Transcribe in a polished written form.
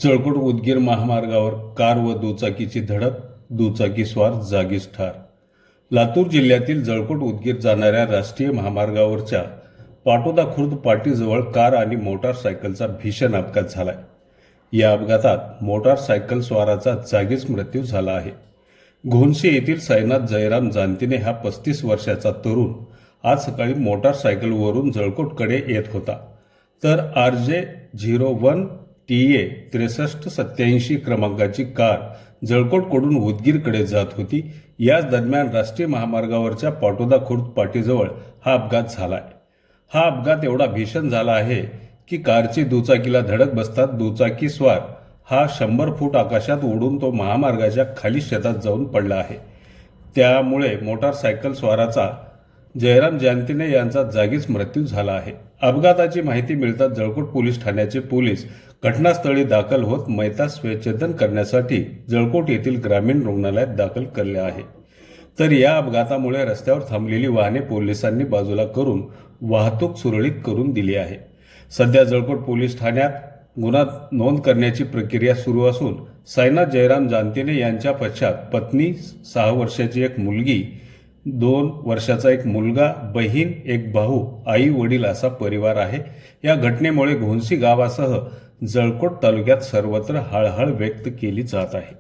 जळकोट उदगीर महामार्गावर कार व दुचाकीची धडक, दुचाकीस्वार जागीच ठार. लातूर जिल्ह्यातील जळकोट उदगीर जाणाऱ्या राष्ट्रीय महामार्गावरच्या पाटोदा खुर्द पाटीजवळ कार आणि मोटारसायकलचा भीषण अपघात झालाय. या अपघातात मोटारसायकल स्वाराचा जागीच मृत्यू झाला आहे. घोणशी येथील साईनाथ जयराम जानतीने हा 35 वर्षाचा तरुण आज सकाळी मोटारसायकलवरून जळकोटकडे येत होता. तर RJ01 TA 6387 क्रमांकाची कार जळकोटकडून उदगीरकडे जात होती. याच दरम्यान राष्ट्रीय महामार्गावरच्या पाटोदा खुर्द पाटीजवळ हा अपघात झालाय. हा अपघात एवढा भीषण झाला आहे की कारची दुचाकीला धडक बसतात दुचाकी स्वार हा 100 फूट आकाशात उडून तो महामार्गाच्या खाली शेतात जाऊन पडला आहे. त्यामुळे मोटारसायकल स्वाराचा जयराम जानतीने यांचा जागीच मृत्यू झाला आहे. अपघाताची माहिती मिळताच जळकोट पोलीस ठाण्याचे पोलीस घटनास्थळी दाखल होत मयता स्वच्छेदन करण्यासाठी जळकोट येथील ग्रामीण रुग्णालयात दाखल केले आहे. तर या अपघातामुळे रस्त्यावर थांबलेली वाहने पोलिसांनी बाजूला करून वाहतूक सुरळीत करून दिली आहे. सध्या जळकोट पोलीस ठाण्यात गुन्हा नोंद करण्याची प्रक्रिया सुरू असून साईनाथ जयराम जानतीने यांच्या पश्चात पत्नी, 6 वर्षाची एक मुलगी, 2 वर्षाचा एक मुलगा, बहीण, एक भाऊ, आई वडील असा परिवार आहे. या घटनेमुळे घोणशी गावासह जळकोट तालुक्यात सर्वत्र हळहळ व्यक्त केली जात आहे.